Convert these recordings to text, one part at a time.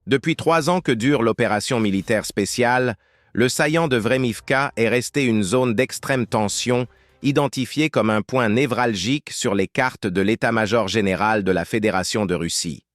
Depuis 3 ans que dure l'opération militaire spéciale, le saillant de Vremivka est resté une zone d'extrême tension, identifiée comme un point névralgique sur les cartes de l'état-major général de la Fédération de Russie.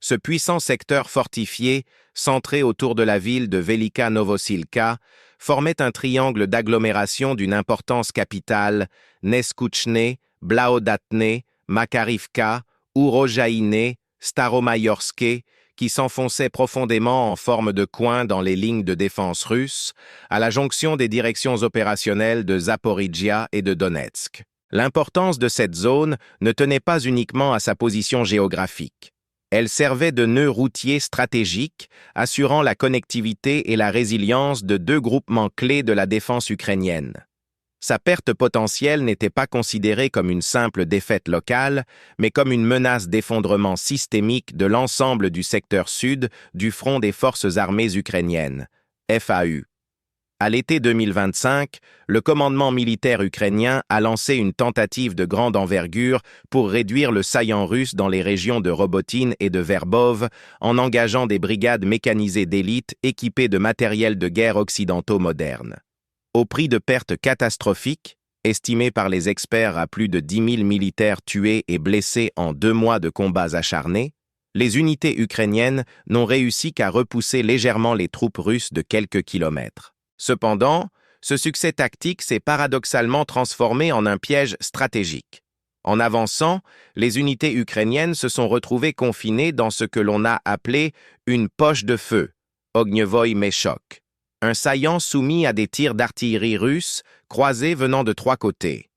Ce puissant secteur fortifié, centré autour de la ville de Velika Novosilka, formait un triangle d'agglomération d'une importance capitale, Neskouchne, Blaodatne, Makarivka, Urojaïne, Staromayorske, qui s'enfonçait profondément en forme de coin dans les lignes de défense russes, à la jonction des directions opérationnelles de Zaporijia et de Donetsk. L'importance de cette zone ne tenait pas uniquement à sa position géographique. Elle servait de nœud routier stratégique, assurant la connectivité et la résilience de 2 groupements clés de la défense ukrainienne. Sa perte potentielle n'était pas considérée comme une simple défaite locale, mais comme une menace d'effondrement systémique de l'ensemble du secteur sud du front des forces armées ukrainiennes, FAU. À l'été 2025, le commandement militaire ukrainien a lancé une tentative de grande envergure pour réduire le saillant russe dans les régions de Robotine et de Verbov en engageant des brigades mécanisées d'élite équipées de matériel de guerre occidentaux modernes. Au prix de pertes catastrophiques, estimées par les experts à plus de 10 000 militaires tués et blessés en 2 mois de combats acharnés, les unités ukrainiennes n'ont réussi qu'à repousser légèrement les troupes russes de quelques kilomètres. Cependant, ce succès tactique s'est paradoxalement transformé en un piège stratégique. En avançant, les unités ukrainiennes se sont retrouvées confinées dans ce que l'on a appelé une poche de feu, Ognyevoy Meshok, un saillant soumis à des tirs d'artillerie russe croisés venant de 3 côtés.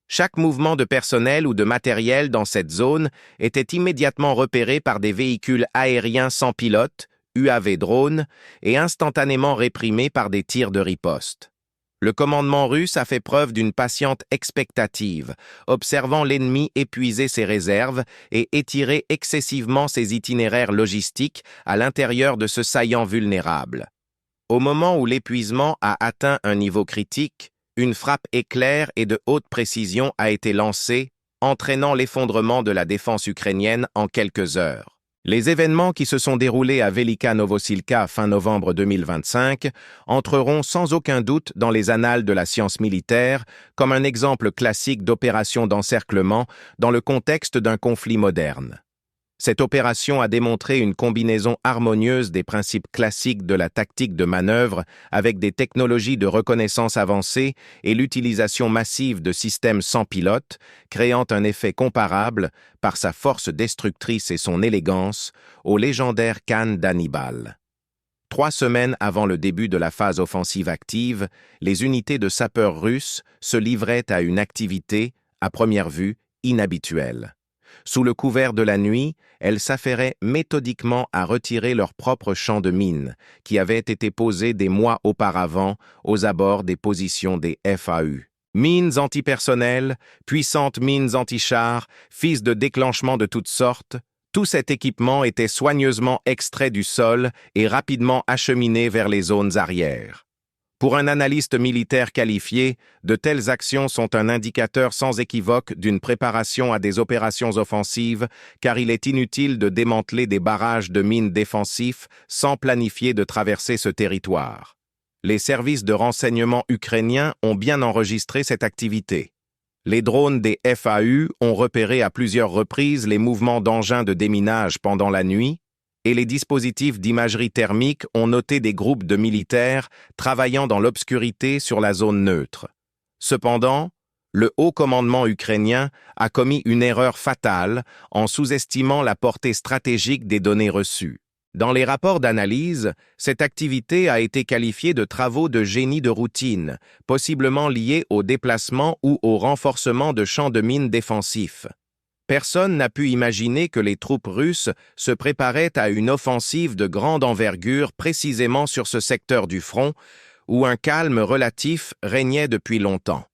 Chaque mouvement de personnel ou de matériel dans cette zone était immédiatement repéré par des véhicules aériens sans pilote, UAV drones, et instantanément réprimé par des tirs de riposte. Le commandement russe a fait preuve d'une patiente expectative, observant l'ennemi épuiser ses réserves et étirer excessivement ses itinéraires logistiques à l'intérieur de ce saillant vulnérable. Au moment où l'épuisement a atteint un niveau critique, une frappe éclair et de haute précision a été lancée, entraînant l'effondrement de la défense ukrainienne en quelques heures. Les événements qui se sont déroulés à Velika Novosilka fin novembre 2025 entreront sans aucun doute dans les annales de la science militaire comme un exemple classique d'opération d'encerclement dans le contexte d'un conflit moderne. Cette opération a démontré une combinaison harmonieuse des principes classiques de la tactique de manœuvre avec des technologies de reconnaissance avancées et l'utilisation massive de systèmes sans pilote, créant un effet comparable, par sa force destructrice et son élégance, au légendaire Khan d'Hannibal. 3 semaines avant le début de la phase offensive active, les unités de sapeurs russes se livraient à une activité, à première vue, inhabituelle. Sous le couvert de la nuit, elles s'affairaient méthodiquement à retirer leurs propres champs de mines, qui avaient été posés des mois auparavant aux abords des positions des FAU. Mines antipersonnelles, puissantes mines anti-chars, fils de déclenchements de toutes sortes, tout cet équipement était soigneusement extrait du sol et rapidement acheminé vers les zones arrières. Pour un analyste militaire qualifié, de telles actions sont un indicateur sans équivoque d'une préparation à des opérations offensives, car il est inutile de démanteler des barrages de mines défensifs sans planifier de traverser ce territoire. Les services de renseignement ukrainiens ont bien enregistré cette activité. Les drones des FAU ont repéré à plusieurs reprises les mouvements d'engins de déminage pendant la nuit, et les dispositifs d'imagerie thermique ont noté des groupes de militaires travaillant dans l'obscurité sur la zone neutre. Cependant, le haut commandement ukrainien a commis une erreur fatale en sous-estimant la portée stratégique des données reçues. Dans les rapports d'analyse, cette activité a été qualifiée de travaux de génie de routine, possiblement liés au déplacement ou au renforcement de champs de mines défensifs. Personne n'a pu imaginer que les troupes russes se préparaient à une offensive de grande envergure précisément sur ce secteur du front, où un calme relatif régnait depuis longtemps.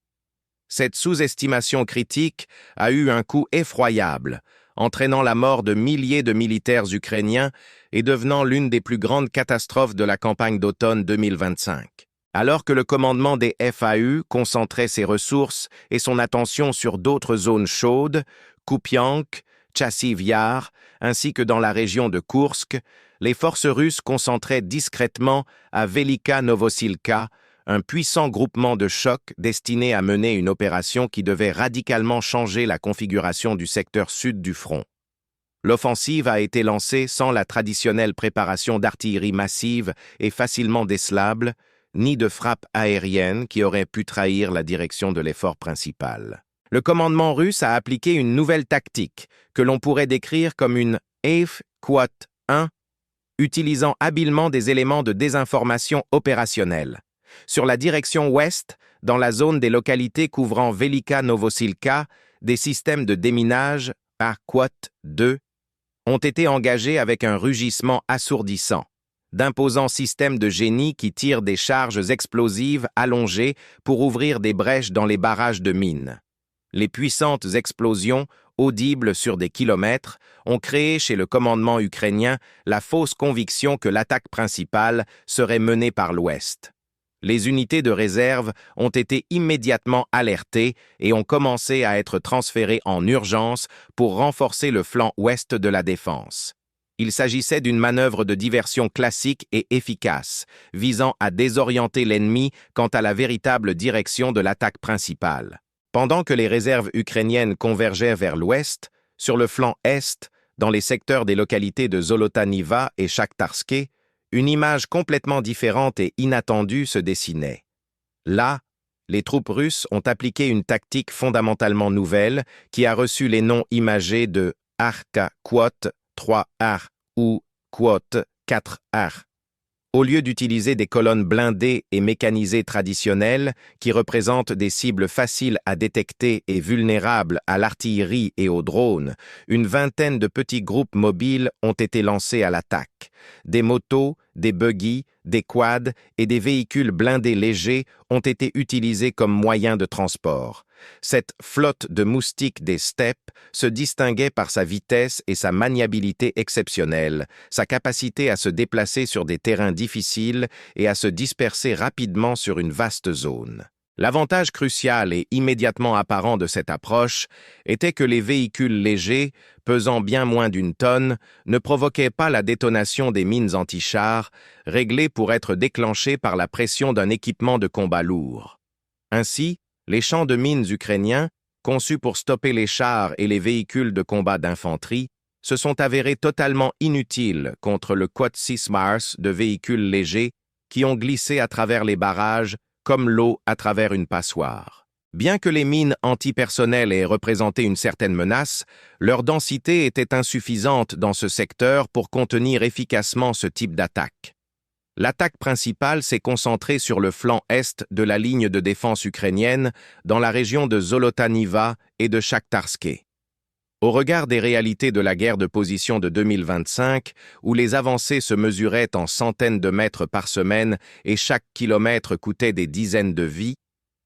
Cette sous-estimation critique a eu un coût effroyable, entraînant la mort de milliers de militaires ukrainiens et devenant l'une des plus grandes catastrophes de la campagne d'automne 2025. Alors que le commandement des FAU concentrait ses ressources et son attention sur d'autres zones chaudes, Kupiansk, Chassiv Yar, ainsi que dans la région de Koursk, les forces russes concentraient discrètement à Velika Novosilka, un puissant groupement de choc destiné à mener une opération qui devait radicalement changer la configuration du secteur sud du front. L'offensive a été lancée sans la traditionnelle préparation d'artillerie massive et facilement décelable, ni de frappe aérienne qui aurait pu trahir la direction de l'effort principal. Le commandement russe a appliqué une nouvelle tactique, que l'on pourrait décrire comme une AIF-Quat-1, utilisant habilement des éléments de désinformation opérationnelle. Sur la direction ouest, dans la zone des localités couvrant Velika Novosilka, des systèmes de déminage par Quat-2 ont été engagés avec un rugissement assourdissant, d'imposants systèmes de génie qui tirent des charges explosives allongées pour ouvrir des brèches dans les barrages de mines. Les puissantes explosions, audibles sur des kilomètres, ont créé chez le commandement ukrainien la fausse conviction que l'attaque principale serait menée par l'Ouest. Les unités de réserve ont été immédiatement alertées et ont commencé à être transférées en urgence pour renforcer le flanc ouest de la défense. Il s'agissait d'une manœuvre de diversion classique et efficace, visant à désorienter l'ennemi quant à la véritable direction de l'attaque principale. Pendant que les réserves ukrainiennes convergeaient vers l'ouest, sur le flanc est, dans les secteurs des localités de Zolotaniva et Shakhtarske, une image complètement différente et inattendue se dessinait. Là, les troupes russes ont appliqué une tactique fondamentalement nouvelle qui a reçu les noms imagés de Arka Quat 3-Ar ou Quat 4-Ar. Au lieu d'utiliser des colonnes blindées et mécanisées traditionnelles qui représentent des cibles faciles à détecter et vulnérables à l'artillerie et aux drones, une vingtaine de petits groupes mobiles ont été lancés à l'attaque. Des motos, des buggy, des quads et des véhicules blindés légers ont été utilisés comme moyens de transport. Cette flotte de moustiques des steppes se distinguait par sa vitesse et sa maniabilité exceptionnelle, sa capacité à se déplacer sur des terrains difficiles et à se disperser rapidement sur une vaste zone. L'avantage crucial et immédiatement apparent de cette approche était que les véhicules légers, pesant bien moins d'une tonne, ne provoquaient pas la détonation des mines anti-chars, réglées pour être déclenchées par la pression d'un équipement de combat lourd. Ainsi, les champs de mines ukrainiens, conçus pour stopper les chars et les véhicules de combat d'infanterie, se sont avérés totalement inutiles contre le Quat 6 Mars de véhicules légers qui ont glissé à travers les barrages comme l'eau à travers une passoire. Bien que les mines antipersonnelles aient représenté une certaine menace, leur densité était insuffisante dans ce secteur pour contenir efficacement ce type d'attaque. L'attaque principale s'est concentrée sur le flanc est de la ligne de défense ukrainienne, dans la région de Zolotaniva et de Shakhtarske. Au regard des réalités de la guerre de position de 2025, où les avancées se mesuraient en centaines de mètres par semaine et chaque kilomètre coûtait des dizaines de vies,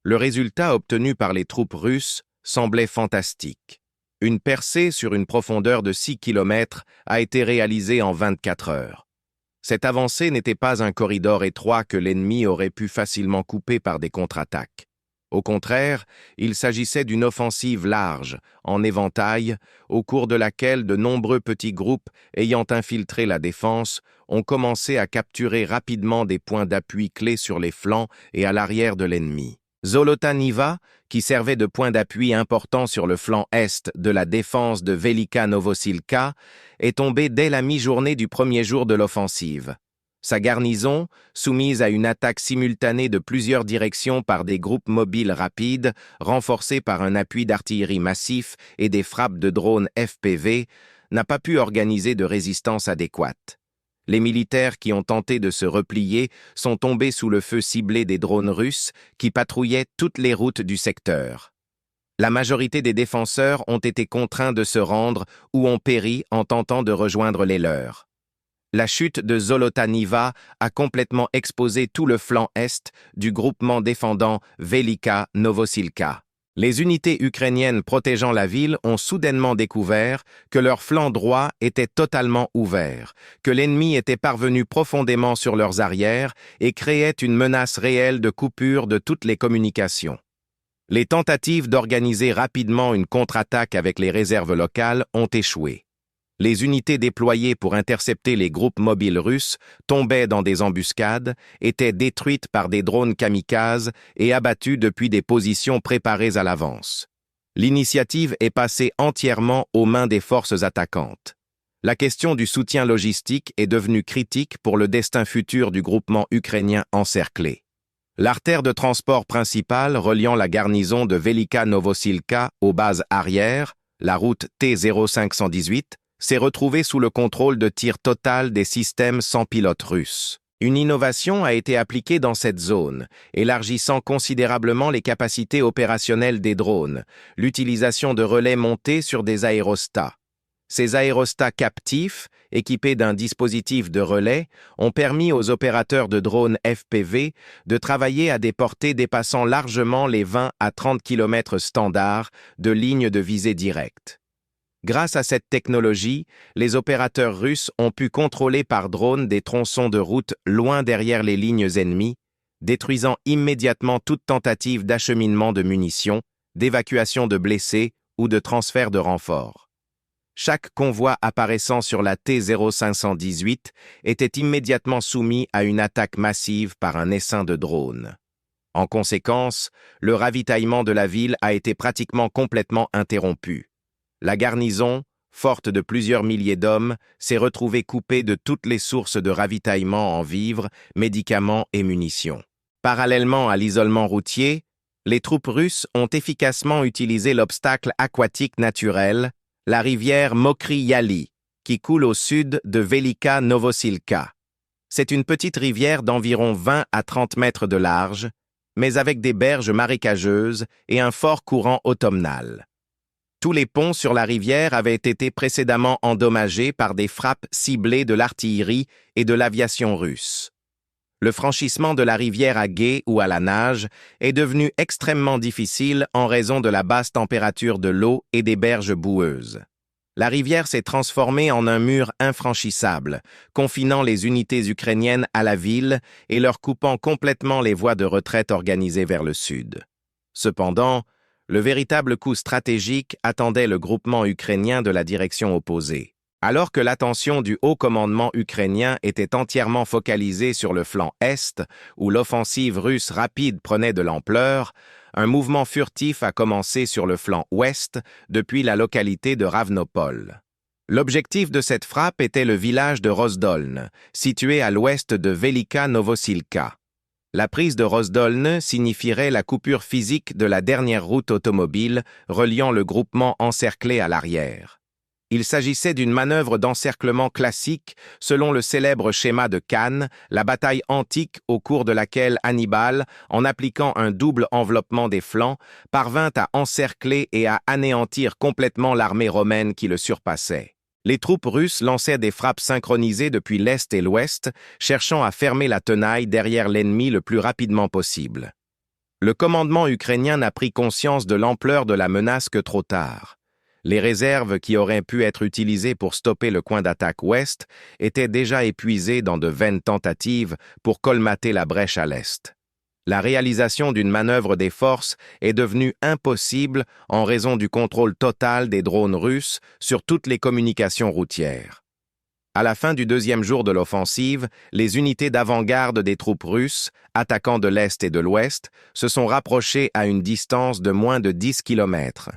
le résultat obtenu par les troupes russes semblait fantastique. Une percée sur une profondeur de 6 kilomètres a été réalisée en 24 heures. Cette avancée n'était pas un corridor étroit que l'ennemi aurait pu facilement couper par des contre-attaques. Au contraire, il s'agissait d'une offensive large, en éventail, au cours de laquelle de nombreux petits groupes ayant infiltré la défense ont commencé à capturer rapidement des points d'appui clés sur les flancs et à l'arrière de l'ennemi. Zolotaniva, qui servait de point d'appui important sur le flanc est de la défense de Velika Novosilka, est tombée dès la mi-journée du premier jour de l'offensive. Sa garnison, soumise à une attaque simultanée de plusieurs directions par des groupes mobiles rapides, renforcés par un appui d'artillerie massif et des frappes de drones FPV, n'a pas pu organiser de résistance adéquate. Les militaires qui ont tenté de se replier sont tombés sous le feu ciblé des drones russes qui patrouillaient toutes les routes du secteur. La majorité des défenseurs ont été contraints de se rendre ou ont péri en tentant de rejoindre les leurs. La chute de Zolotaniva a complètement exposé tout le flanc est du groupement défendant Velika Novosilka. Les unités ukrainiennes protégeant la ville ont soudainement découvert que leur flanc droit était totalement ouvert, que l'ennemi était parvenu profondément sur leurs arrières et créait une menace réelle de coupure de toutes les communications. Les tentatives d'organiser rapidement une contre-attaque avec les réserves locales ont échoué. Les unités déployées pour intercepter les groupes mobiles russes tombaient dans des embuscades, étaient détruites par des drones kamikazes et abattues depuis des positions préparées à l'avance. L'initiative est passée entièrement aux mains des forces attaquantes. La question du soutien logistique est devenue critique pour le destin futur du groupement ukrainien encerclé. L'artère de transport principale reliant la garnison de Velika Novosilka aux bases arrières, la route T-0518, s'est retrouvée sous le contrôle de tir total des systèmes sans pilote russes. Une innovation a été appliquée dans cette zone, élargissant considérablement les capacités opérationnelles des drones, l'utilisation de relais montés sur des aérostats. Ces aérostats captifs, équipés d'un dispositif de relais, ont permis aux opérateurs de drones FPV de travailler à des portées dépassant largement les 20 à 30 km standards de ligne de visée directe. Grâce à cette technologie, les opérateurs russes ont pu contrôler par drone des tronçons de route loin derrière les lignes ennemies, détruisant immédiatement toute tentative d'acheminement de munitions, d'évacuation de blessés ou de transfert de renforts. Chaque convoi apparaissant sur la T-0518 était immédiatement soumis à une attaque massive par un essaim de drones. En conséquence, le ravitaillement de la ville a été pratiquement complètement interrompu. La garnison, forte de plusieurs milliers d'hommes, s'est retrouvée coupée de toutes les sources de ravitaillement en vivres, médicaments et munitions. Parallèlement à l'isolement routier, les troupes russes ont efficacement utilisé l'obstacle aquatique naturel, la rivière Mokry-Yaly, qui coule au sud de Velika Novosilka. C'est une petite rivière d'environ 20 à 30 mètres de large, mais avec des berges marécageuses et un fort courant automnal. Tous les ponts sur la rivière avaient été précédemment endommagés par des frappes ciblées de l'artillerie et de l'aviation russe. Le franchissement de la rivière à gué ou à la nage est devenu extrêmement difficile en raison de la basse température de l'eau et des berges boueuses. La rivière s'est transformée en un mur infranchissable, confinant les unités ukrainiennes à la ville et leur coupant complètement les voies de retraite organisées vers le sud. Cependant, le véritable coup stratégique attendait le groupement ukrainien de la direction opposée. Alors que l'attention du haut commandement ukrainien était entièrement focalisée sur le flanc est, où l'offensive russe rapide prenait de l'ampleur, un mouvement furtif a commencé sur le flanc ouest depuis la localité de Ravnopol. L'objectif de cette frappe était le village de Rozdolne, situé à l'ouest de Velika Novosilka. La prise de Rozdolne signifierait la coupure physique de la dernière route automobile reliant le groupement encerclé à l'arrière. Il s'agissait d'une manœuvre d'encerclement classique selon le célèbre schéma de Cannes, la bataille antique au cours de laquelle Hannibal, en appliquant un double enveloppement des flancs, parvint à encercler et à anéantir complètement l'armée romaine qui le surpassait. Les troupes russes lançaient des frappes synchronisées depuis l'est et l'ouest, cherchant à fermer la tenaille derrière l'ennemi le plus rapidement possible. Le commandement ukrainien n'a pris conscience de l'ampleur de la menace que trop tard. Les réserves qui auraient pu être utilisées pour stopper le coin d'attaque ouest étaient déjà épuisées dans de vaines tentatives pour colmater la brèche à l'est. La réalisation d'une manœuvre des forces est devenue impossible en raison du contrôle total des drones russes sur toutes les communications routières. À la fin du deuxième jour de l'offensive, les unités d'avant-garde des troupes russes, attaquant de l'est et de l'ouest, se sont rapprochées à une distance de moins de 10 km.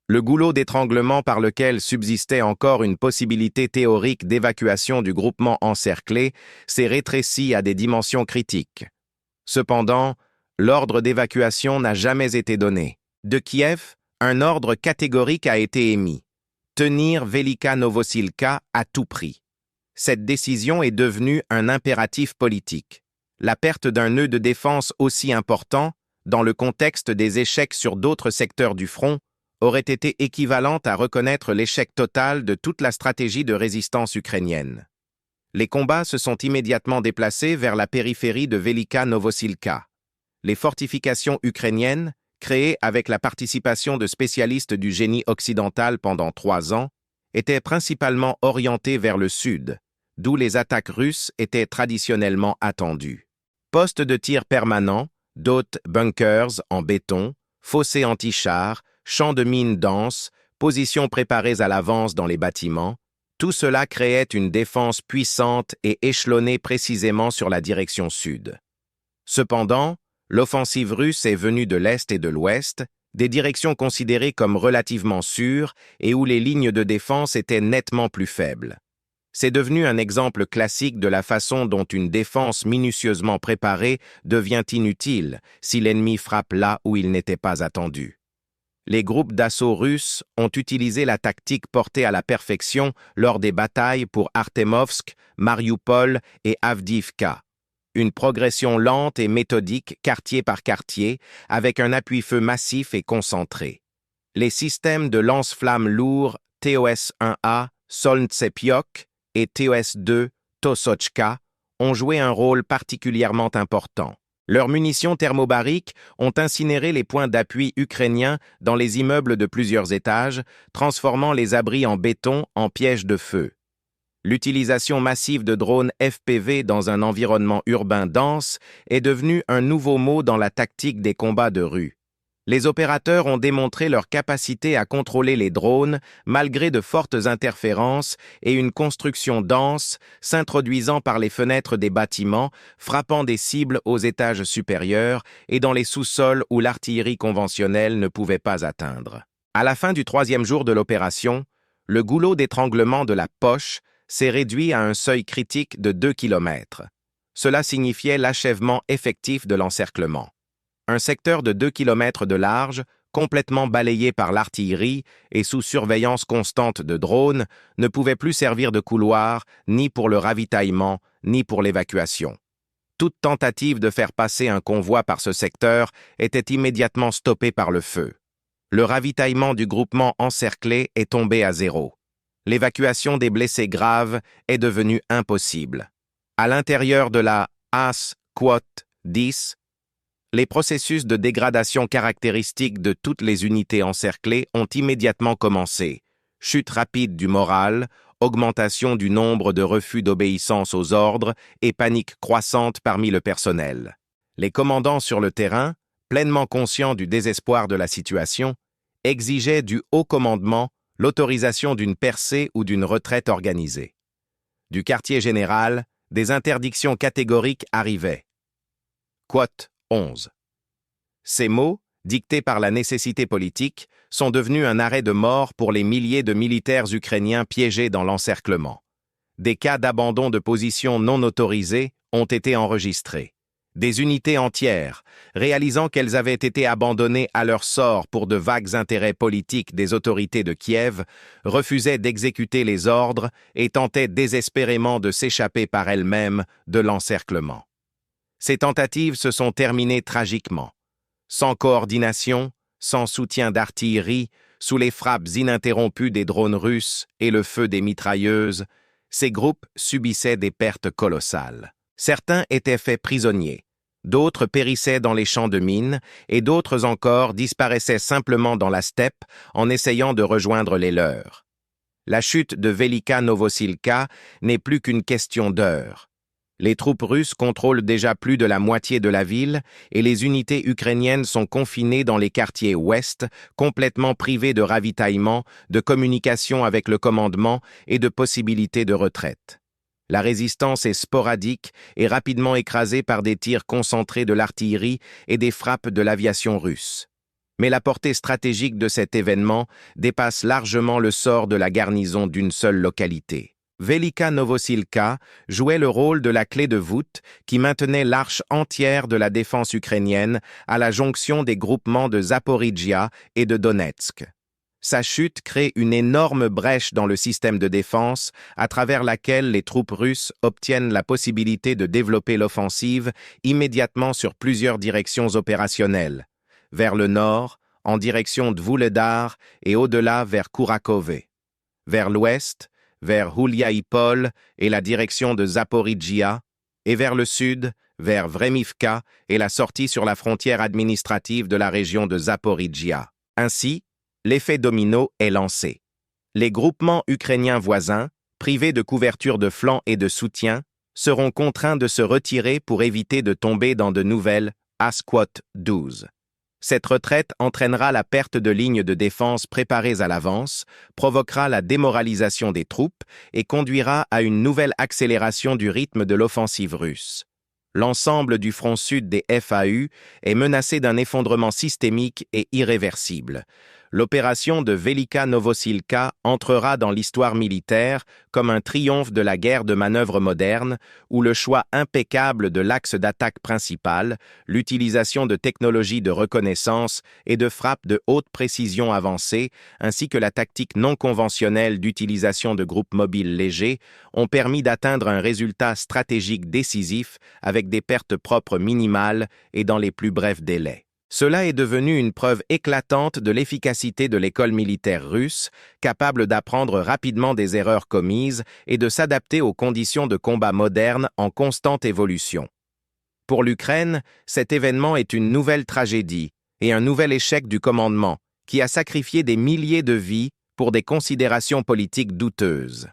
Le goulot d'étranglement par lequel subsistait encore une possibilité théorique d'évacuation du groupement encerclé s'est rétréci à des dimensions critiques. Cependant, l'ordre d'évacuation n'a jamais été donné. De Kiev, un ordre catégorique a été émis. Tenir Velika Novosilka à tout prix. Cette décision est devenue un impératif politique. La perte d'un nœud de défense aussi important, dans le contexte des échecs sur d'autres secteurs du front, aurait été équivalente à reconnaître l'échec total de toute la stratégie de résistance ukrainienne. Les combats se sont immédiatement déplacés vers la périphérie de Velika Novosilka. Les fortifications ukrainiennes, créées avec la participation de spécialistes du génie occidental pendant 3 ans, étaient principalement orientées vers le sud, d'où les attaques russes étaient traditionnellement attendues. Postes de tir permanents, d'hautes bunkers en béton, fossés anti-chars, champs de mines denses, positions préparées à l'avance dans les bâtiments, Tout cela créait une défense puissante et échelonnée précisément sur la direction sud. Cependant, l'offensive russe est venue de l'est et de l'ouest, des directions considérées comme relativement sûres et où les lignes de défense étaient nettement plus faibles. C'est devenu un exemple classique de la façon dont une défense minutieusement préparée devient inutile si l'ennemi frappe là où il n'était pas attendu. Les groupes d'assaut russes ont utilisé la tactique portée à la perfection lors des batailles pour Artemovsk, Marioupol et Avdiivka. Une progression lente et méthodique, quartier par quartier, avec un appui-feu massif et concentré. Les systèmes de lance-flammes lourds TOS-1A, Solntsepiok et TOS-2, Tosochka, ont joué un rôle particulièrement important. Leurs munitions thermobariques ont incinéré les points d'appui ukrainiens dans les immeubles de plusieurs étages, transformant les abris en béton en pièges de feu. L'utilisation massive de drones FPV dans un environnement urbain dense est devenue un nouveau mot dans la tactique des combats de rue. Les opérateurs ont démontré leur capacité à contrôler les drones malgré de fortes interférences et une construction dense s'introduisant par les fenêtres des bâtiments, frappant des cibles aux étages supérieurs et dans les sous-sols où l'artillerie conventionnelle ne pouvait pas atteindre. À la fin du 3e jour de l'opération, le goulot d'étranglement de la poche s'est réduit à un seuil critique de 2 km. Cela signifiait l'achèvement effectif de l'encerclement. Un secteur de 2 km de large, complètement balayé par l'artillerie et sous surveillance constante de drones, ne pouvait plus servir de couloir, ni pour le ravitaillement, ni pour l'évacuation. Toute tentative de faire passer un convoi par ce secteur était immédiatement stoppée par le feu. Le ravitaillement du groupement encerclé est tombé à zéro. L'évacuation des blessés graves est devenue impossible. À l'intérieur de la AS-10, les processus de dégradation caractéristiques de toutes les unités encerclées ont immédiatement commencé. Chute rapide du moral, augmentation du nombre de refus d'obéissance aux ordres et panique croissante parmi le personnel. Les commandants sur le terrain, pleinement conscients du désespoir de la situation, exigeaient du haut commandement l'autorisation d'une percée ou d'une retraite organisée. Du quartier général, des interdictions catégoriques arrivaient. Quote 11. Ces mots, dictés par la nécessité politique, sont devenus un arrêt de mort pour les milliers de militaires ukrainiens piégés dans l'encerclement. Des cas d'abandon de position non autorisés ont été enregistrés. Des unités entières, réalisant qu'elles avaient été abandonnées à leur sort pour de vagues intérêts politiques des autorités de Kiev, refusaient d'exécuter les ordres et tentaient désespérément de s'échapper par elles-mêmes de l'encerclement. Ces tentatives se sont terminées tragiquement. Sans coordination, sans soutien d'artillerie, sous les frappes ininterrompues des drones russes et le feu des mitrailleuses, ces groupes subissaient des pertes colossales. Certains étaient faits prisonniers, d'autres périssaient dans les champs de mines et d'autres encore disparaissaient simplement dans la steppe en essayant de rejoindre les leurs. La chute de Velika Novosilka n'est plus qu'une question d'heures. Les troupes russes contrôlent déjà plus de la moitié de la ville et les unités ukrainiennes sont confinées dans les quartiers ouest, complètement privées de ravitaillement, de communication avec le commandement et de possibilités de retraite. La résistance est sporadique et rapidement écrasée par des tirs concentrés de l'artillerie et des frappes de l'aviation russe. Mais la portée stratégique de cet événement dépasse largement le sort de la garnison d'une seule localité. Velika Novosilka jouait le rôle de la clé de voûte qui maintenait l'arche entière de la défense ukrainienne à la jonction des groupements de Zaporijjia et de Donetsk. Sa chute crée une énorme brèche dans le système de défense à travers laquelle les troupes russes obtiennent la possibilité de développer l'offensive immédiatement sur plusieurs directions opérationnelles, vers le nord, en direction de Vuhledar et au-delà vers Kourakove, vers l'ouest, vers Huliaïpol et la direction de Zaporijjia, et vers le sud, vers Vremivka et la sortie sur la frontière administrative de la région de Zaporijjia. Ainsi, l'effet domino est lancé. Les groupements ukrainiens voisins, privés de couverture de flanc et de soutien, seront contraints de se retirer pour éviter de tomber dans de nouvelles AS-12. Cette retraite entraînera la perte de lignes de défense préparées à l'avance, provoquera la démoralisation des troupes et conduira à une nouvelle accélération du rythme de l'offensive russe. L'ensemble du front sud des FAU est menacé d'un effondrement systémique et irréversible. L'opération de Velika Novosilka entrera dans l'histoire militaire comme un triomphe de la guerre de manœuvre moderne, où le choix impeccable de l'axe d'attaque principal, l'utilisation de technologies de reconnaissance et de frappe de haute précision avancée, ainsi que la tactique non conventionnelle d'utilisation de groupes mobiles légers, ont permis d'atteindre un résultat stratégique décisif avec des pertes propres minimales et dans les plus brefs délais. Cela est devenu une preuve éclatante de l'efficacité de l'école militaire russe, capable d'apprendre rapidement des erreurs commises et de s'adapter aux conditions de combat modernes en constante évolution. Pour l'Ukraine, cet événement est une nouvelle tragédie et un nouvel échec du commandement, qui a sacrifié des milliers de vies pour des considérations politiques douteuses.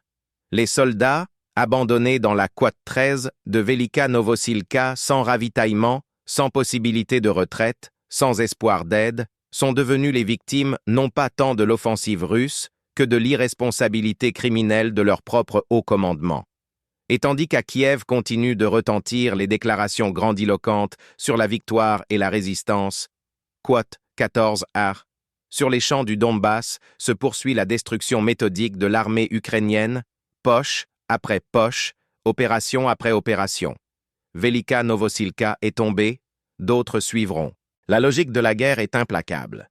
Les soldats, abandonnés dans la Quad 13 de Velika Novosilka sans ravitaillement, sans possibilité de retraite, sans espoir d'aide, sont devenus les victimes non pas tant de l'offensive russe que de l'irresponsabilité criminelle de leur propre haut commandement. Et tandis qu'à Kiev continuent de retentir les déclarations grandiloquentes sur la victoire et la résistance, Quote 14a, sur les champs du Donbass se poursuit la destruction méthodique de l'armée ukrainienne, poche après poche, opération après opération. Velika Novosilka est tombée, d'autres suivront. La logique de la guerre est implacable.